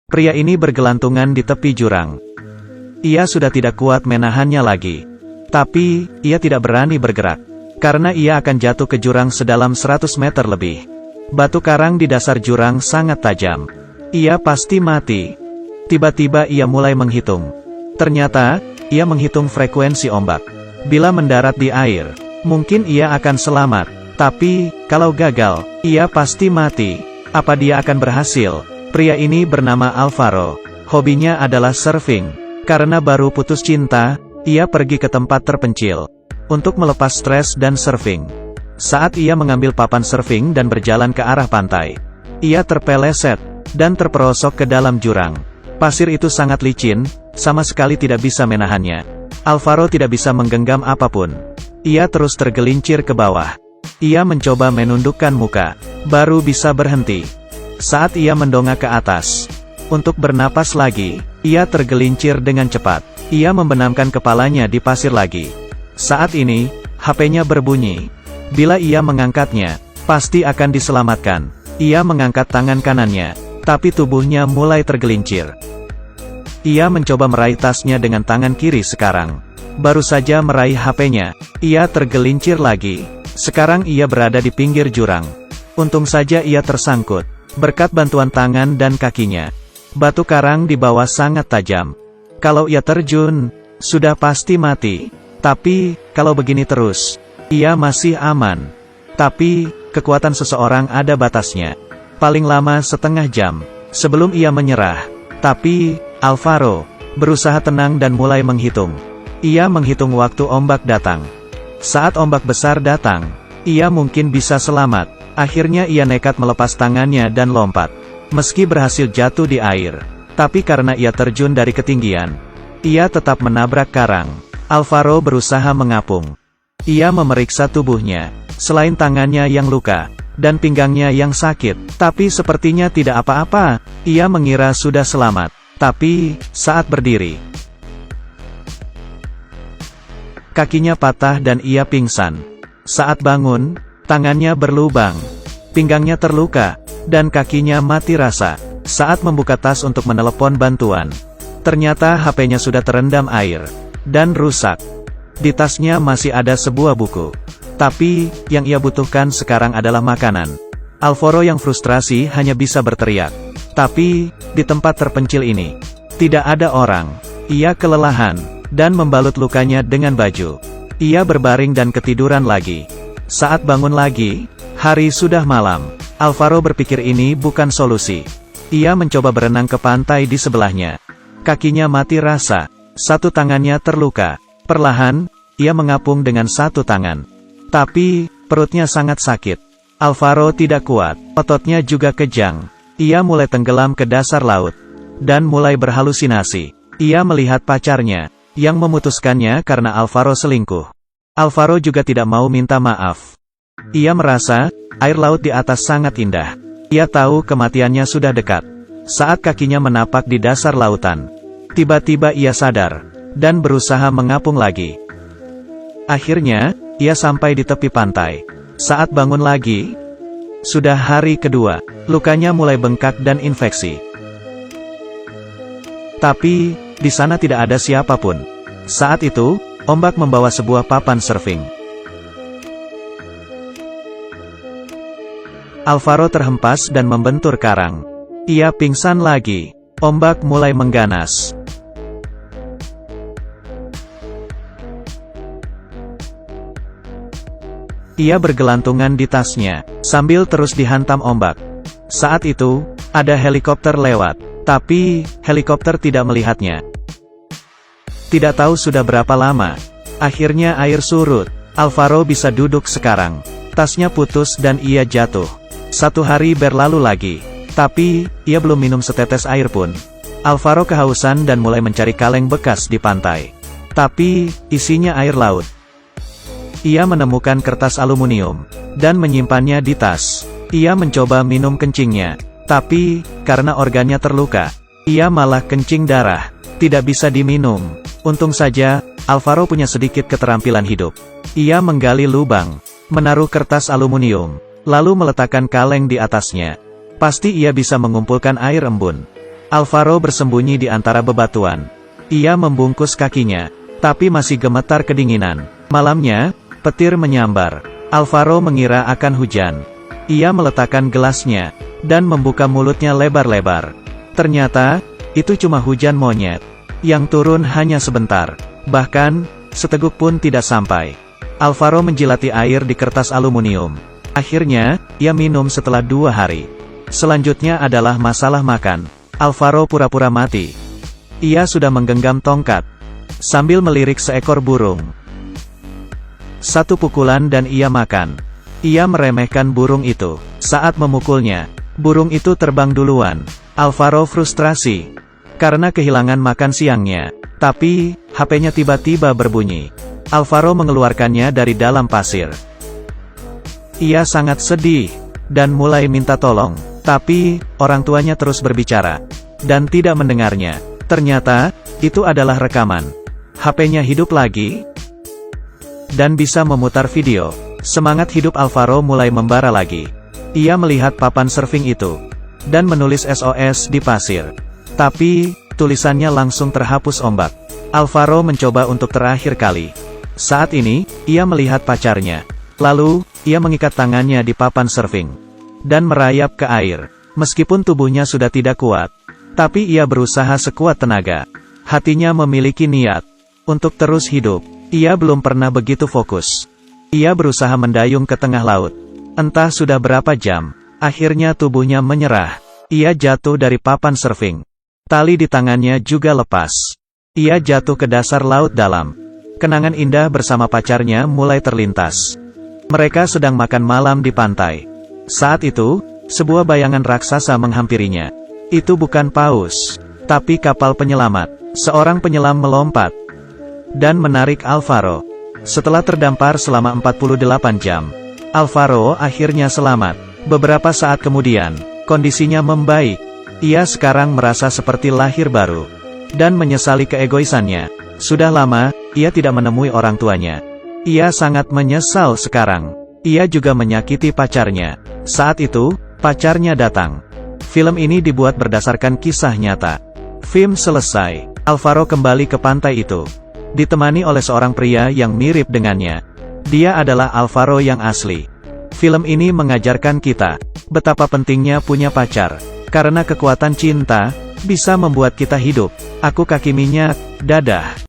Pria ini bergelantungan di tepi jurang. Ia sudah tidak kuat menahannya lagi. Tapi, ia tidak berani bergerak. Karena ia akan jatuh ke jurang sedalam 100 meter lebih. Batu karang di dasar jurang sangat tajam. Ia pasti mati. Tiba-tiba ia mulai menghitung. Ternyata, ia menghitung frekuensi ombak. Bila mendarat di air, mungkin ia akan selamat. Tapi, kalau gagal, ia pasti mati. Apa dia akan berhasil? Pria ini bernama Alvaro. Hobinya adalah surfing. Karena baru putus cinta, ia pergi ke tempat terpencil untuk melepas stres dan surfing. Saat ia mengambil papan surfing dan berjalan ke arah pantai, ia terpeleset dan terperosok ke dalam jurang. Pasir itu sangat licin, sama sekali tidak bisa menahannya. Alvaro tidak bisa menggenggam apapun. Ia terus tergelincir ke bawah. Ia mencoba menundukkan muka, baru bisa berhenti. Saat ia mendongak ke atas untuk bernapas lagi, ia tergelincir dengan cepat. Ia membenamkan kepalanya di pasir lagi. Saat ini, HP-nya berbunyi. Bila ia mengangkatnya, pasti akan diselamatkan. Ia mengangkat tangan kanannya, tapi tubuhnya mulai tergelincir. Ia mencoba meraih tasnya dengan tangan kiri sekarang. Baru saja meraih HP-nya, ia tergelincir lagi. Sekarang ia berada di pinggir jurang. Untung saja ia tersangkut berkat bantuan tangan dan kakinya. Batu karang di bawah sangat tajam. Kalau ia terjun, sudah pasti mati. Tapi, kalau begini terus, ia masih aman. Tapi, kekuatan seseorang ada batasnya. Paling lama setengah jam, sebelum ia menyerah. Tapi, Alvaro berusaha tenang dan mulai menghitung. Ia menghitung waktu ombak datang. Saat ombak besar datang, ia mungkin bisa selamat. Akhirnya ia nekat melepas tangannya dan lompat. Meski berhasil jatuh di air, tapi karena ia terjun dari ketinggian, ia tetap menabrak karang. Alvaro berusaha mengapung. Ia memeriksa tubuhnya, selain tangannya yang luka, dan pinggangnya yang sakit, tapi sepertinya tidak apa-apa. Ia mengira sudah selamat. Tapi, saat berdiri, kakinya patah dan ia pingsan. Saat bangun, tangannya berlubang, pinggangnya terluka, dan kakinya mati rasa. Saat membuka tas untuk menelepon bantuan, ternyata HP-nya sudah terendam air dan rusak. Di tasnya masih ada sebuah buku. Tapi, yang ia butuhkan sekarang adalah makanan. Alvaro yang frustrasi hanya bisa berteriak. Tapi, di tempat terpencil ini, tidak ada orang. Ia kelelahan, dan membalut lukanya dengan baju. Ia berbaring dan ketiduran lagi. Saat bangun lagi, hari sudah malam. Alvaro berpikir ini bukan solusi. Ia mencoba berenang ke pantai di sebelahnya. Kakinya mati rasa. Satu tangannya terluka. Perlahan, ia mengapung dengan satu tangan. Tapi, perutnya sangat sakit. Alvaro tidak kuat. Ototnya juga kejang. Ia mulai tenggelam ke dasar laut. Dan mulai berhalusinasi. Ia melihat pacarnya, yang memutuskannya karena Alvaro selingkuh. Alvaro juga tidak mau minta maaf. Ia merasa, air laut di atas sangat indah. Ia tahu kematiannya sudah dekat. Saat kakinya menapak di dasar lautan, tiba-tiba ia sadar, dan berusaha mengapung lagi. Akhirnya, ia sampai di tepi pantai. Saat bangun lagi, sudah hari kedua, lukanya mulai bengkak dan infeksi. Tapi, di sana tidak ada siapapun. Saat itu, ombak membawa sebuah papan surfing. Alvaro terhempas dan membentur karang. Ia pingsan lagi. Ombak mulai mengganas. Ia bergelantungan di tasnya, sambil terus dihantam ombak. Saat itu, ada helikopter lewat. Tapi, helikopter tidak melihatnya. Tidak tahu sudah berapa lama. Akhirnya air surut. Alvaro bisa duduk sekarang. Tasnya putus dan ia jatuh. 1 hari berlalu lagi. Tapi, ia belum minum setetes air pun. Alvaro kehausan dan mulai mencari kaleng bekas di pantai. Tapi, isinya air laut. Ia menemukan kertas aluminium, dan menyimpannya di tas. Ia mencoba minum kencingnya. Tapi, karena organnya terluka, ia malah kencing darah. Tidak bisa diminum. Untung saja, Alvaro punya sedikit keterampilan hidup. Ia menggali lubang, menaruh kertas aluminium, lalu meletakkan kaleng di atasnya. Pasti ia bisa mengumpulkan air embun. Alvaro bersembunyi di antara bebatuan. Ia membungkus kakinya, tapi masih gemetar kedinginan. Malamnya, petir menyambar. Alvaro mengira akan hujan. Ia meletakkan gelasnya, dan membuka mulutnya lebar-lebar. Ternyata, itu cuma hujan monyet, yang turun hanya sebentar. Bahkan, seteguk pun tidak sampai. Alvaro menjilati air di kertas aluminium. Akhirnya, ia minum setelah 2 hari. Selanjutnya adalah masalah makan. Alvaro pura-pura mati. Ia sudah menggenggam tongkat, sambil melirik seekor burung. 1 pukulan dan ia makan. Ia meremehkan burung itu. Saat memukulnya, burung itu terbang duluan. Alvaro frustrasi, karena kehilangan makan siangnya. Tapi, HP-nya tiba-tiba berbunyi. Alvaro mengeluarkannya dari dalam pasir. Ia sangat sedih, dan mulai minta tolong. Tapi, orang tuanya terus berbicara, dan tidak mendengarnya. Ternyata, itu adalah rekaman. HP-nya hidup lagi, dan bisa memutar video. Semangat hidup Alvaro mulai membara lagi. Ia melihat papan surfing itu, dan menulis SOS di pasir. Tapi, tulisannya langsung terhapus ombak. Alvaro mencoba untuk terakhir kali. Saat ini, ia melihat pacarnya. Lalu, ia mengikat tangannya di papan surfing, dan merayap ke air. Meskipun tubuhnya sudah tidak kuat, tapi ia berusaha sekuat tenaga. Hatinya memiliki niat untuk terus hidup. Ia belum pernah begitu fokus. Ia berusaha mendayung ke tengah laut. Entah sudah berapa jam. Akhirnya tubuhnya menyerah. Ia jatuh dari papan surfing. Tali di tangannya juga lepas. Ia jatuh ke dasar laut dalam. Kenangan indah bersama pacarnya mulai terlintas. Mereka sedang makan malam di pantai. Saat itu, sebuah bayangan raksasa menghampirinya. Itu bukan paus, tapi kapal penyelamat. Seorang penyelam melompat dan menarik Alvaro. Setelah terdampar selama 48 jam, Alvaro akhirnya selamat. Beberapa saat kemudian, kondisinya membaik. Ia sekarang merasa seperti lahir baru, dan menyesali keegoisannya. Sudah lama, ia tidak menemui orang tuanya. Ia sangat menyesal sekarang. Ia juga menyakiti pacarnya. Saat itu, pacarnya datang. Film ini dibuat berdasarkan kisah nyata. Film selesai, Alvaro kembali ke pantai itu, ditemani oleh seorang pria yang mirip dengannya. Dia adalah Alvaro yang asli. Film ini mengajarkan kita betapa pentingnya punya pacar. Karena kekuatan cinta bisa membuat kita hidup. Aku kaki minyak, dadah.